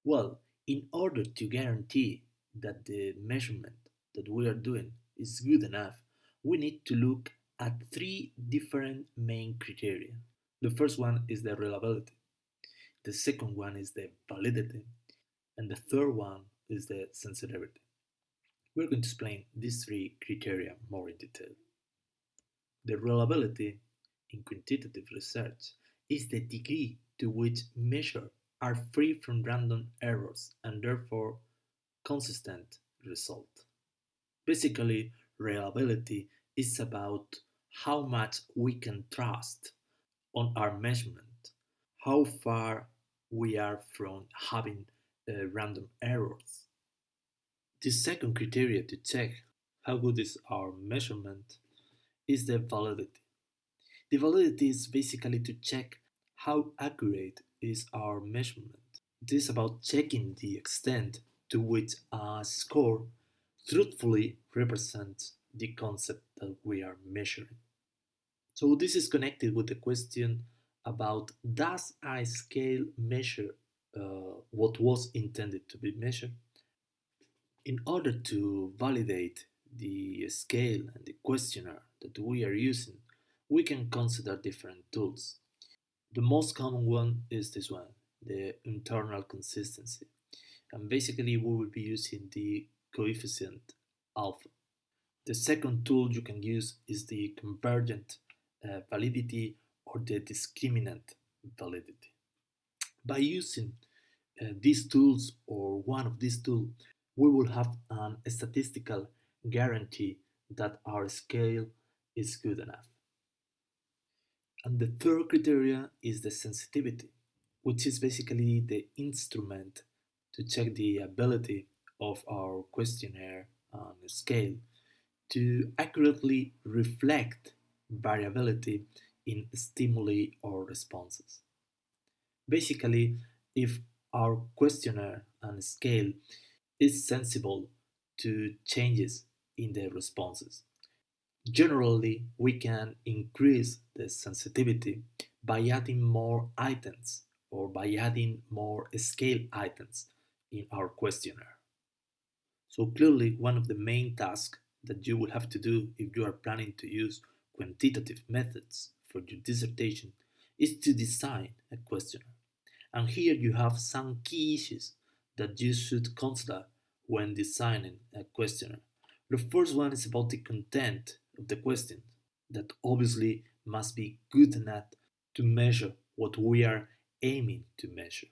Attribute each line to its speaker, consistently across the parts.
Speaker 1: Well, in order to guarantee that the measurement that we are doing is good enough, we need to look at three different main criteria. The first one is the reliability, the second one is the validity, and the third one is the sensitivity. We're going to explain these three criteria more in detail. The reliability in quantitative research is the degree to which measures are free from random errors and therefore consistent result. Basically, reliability is about how much we can trust on our measurement, how far we are from having random errors. The second criteria to check how good is our measurement is the validity. The validity is basically to check how accurate is our measurement. This is about checking the extent to which a score truthfully represents the concept that we are measuring. So this is connected with the question about does a scale measure what was intended to be measured? In order to validate the scale and the questionnaire that we are using, we can consider different tools. The most common one is this one, the internal consistency. And basically, we will be using the coefficient alpha. The second tool you can use is the convergent validity or the discriminant validity. By using these tools or one of these tools, we will have a statistical guarantee that our scale is good enough. And the third criteria is the sensitivity, which is basically the instrument to check the ability of our questionnaire and scale to accurately reflect variability in stimuli or responses. Basically, if our questionnaire and scale is sensible to changes in the responses. Generally, we can increase the sensitivity by adding more items or by adding more scale items in our questionnaire. So clearly, one of the main tasks that you will have to do if you are planning to use quantitative methods for your dissertation is to design a questionnaire. And here you have some key issues that you should consider when designing a questionnaire. The first one is about the content of the question, that obviously must be good enough to measure what we are aiming to measure.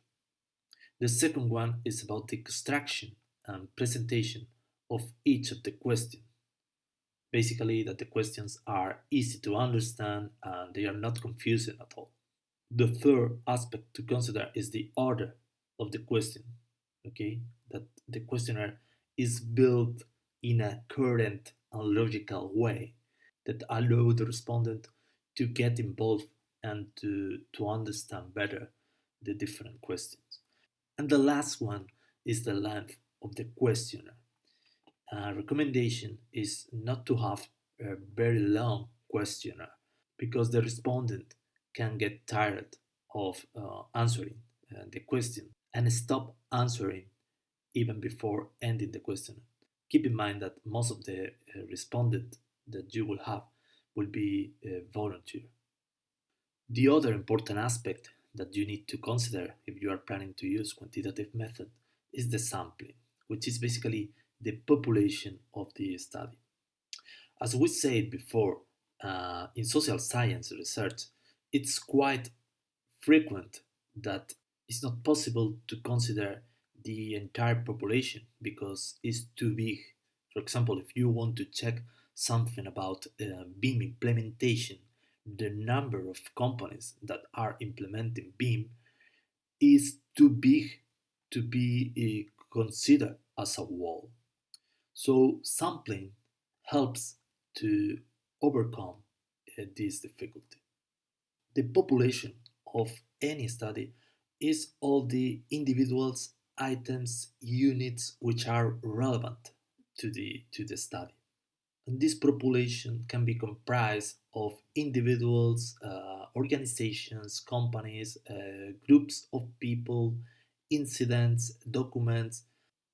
Speaker 1: The second one is about the construction and presentation of each of the questions. Basically, that the questions are easy to understand and they are not confusing at all. The third aspect to consider is the order of the question. Okay, that the questionnaire is built in a coherent and logical way that allow the respondent to get involved and to understand better the different questions. And the last one is the length of the questionnaire. A recommendation is not to have a very long questionnaire because the respondent can get tired of answering the question and stop answering even before ending the question. Keep in mind that most of the respondent that you will have will be volunteer. The other important aspect that you need to consider if you are planning to use quantitative method is the sampling, which is basically the population of the study. As we said before, in social science research, it's quite frequent that it's not possible to consider the entire population because it's too big. For example, if you want to check something about BIM implementation, the number of companies that are implementing BIM is too big to be considered as a whole. So sampling helps to overcome this difficulty. The population of any study is all the individuals, items, units which are relevant to the study. And this population can be comprised of individuals, organizations, companies, groups of people, incidents, documents.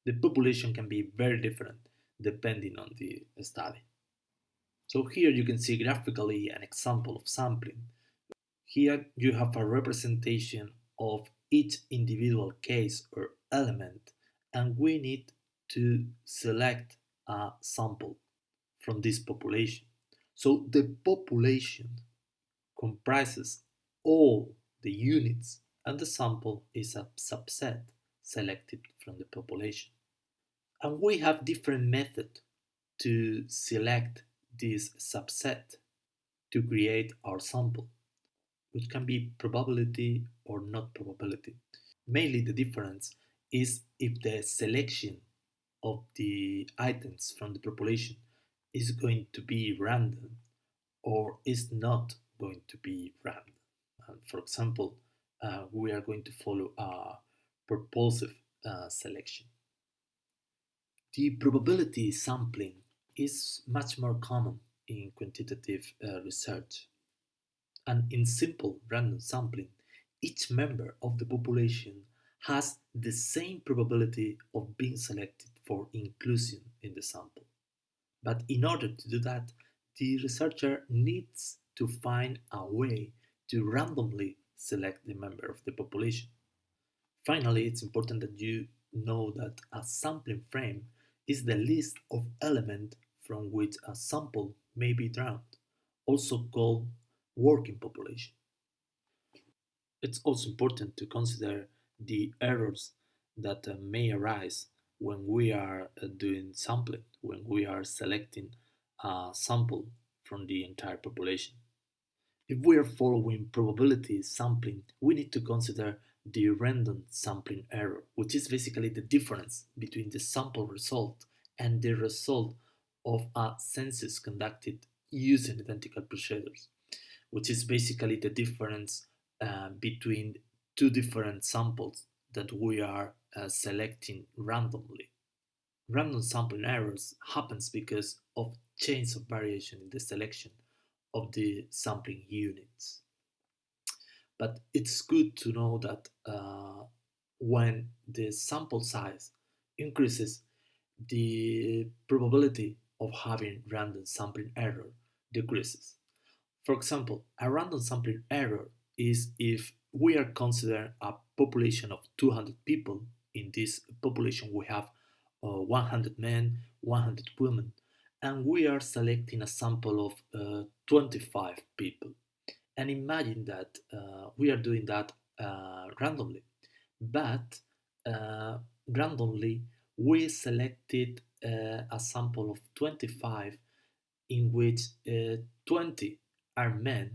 Speaker 1: The population can be very different depending on the study. So here you can see graphically an example of sampling. Here you have a representation of each individual case or element, and we need to select a sample from this population. So the population comprises all the units, and the sample is a subset selected from the population. And we have different methods to select this subset to create our sample, which can be probability or not probability. Mainly the difference is if the selection of the items from the population is going to be random or is not going to be random. For example, we are going to follow a purposive selection. The probability sampling is much more common in quantitative research. And in simple random sampling, each member of the population has the same probability of being selected for inclusion in the sample. But in order to do that, the researcher needs to find a way to randomly select the member of the population. Finally, it's important that you know that a sampling frame is the list of elements from which a sample may be drawn, also called working population. It's also important to consider the errors that may arise when we are doing sampling, when we are selecting a sample from the entire population. If we are following probability sampling, we need to consider the random sampling error, which is basically the difference between the sample result and the result of a census conducted using identical procedures, which is basically the difference between two different samples that we are selecting randomly. Random sampling errors happens because of change of variation in the selection of the sampling units. But it's good to know that when the sample size increases, the probability of having random sampling error decreases. For example, a random sampling error is if we are considering a population of 200 people. In this population, we have 100 men, 100 women, and we are selecting a sample of 25 people. And imagine that we are doing that randomly, but uh, randomly we selected a sample of 25 in which 20 are men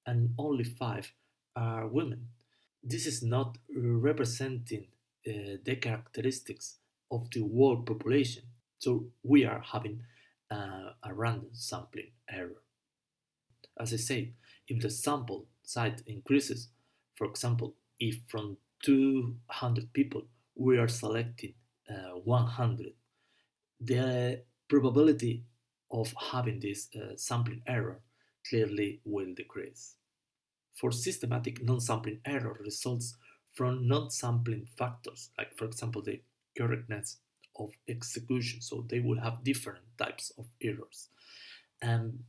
Speaker 1: and only 5 are women. This is not representing the characteristics of the world population, so we are having a random sampling error. As I said, if the sample size increases, for example, if from 200 people we are selecting 100, the probability of having this sampling error clearly will decrease. For systematic non-sampling error results from non-sampling factors, like for example the correctness of execution, so they will have different types of errors. And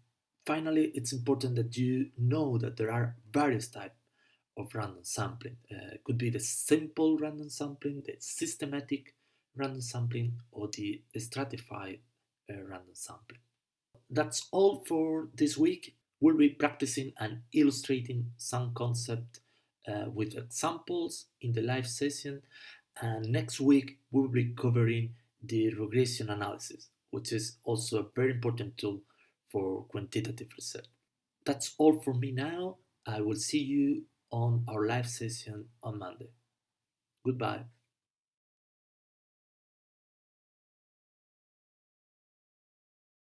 Speaker 1: finally, it's important that you know that there are various types of random sampling. It could be the simple random sampling, the systematic random sampling, or the stratified random sampling. That's all for this week. We'll be practicing and illustrating some concept with examples in the live session. And next week, we'll be covering the regression analysis, which is also a very important tool for quantitative research. That's all for me now. I will see you on our live session on Monday. Goodbye.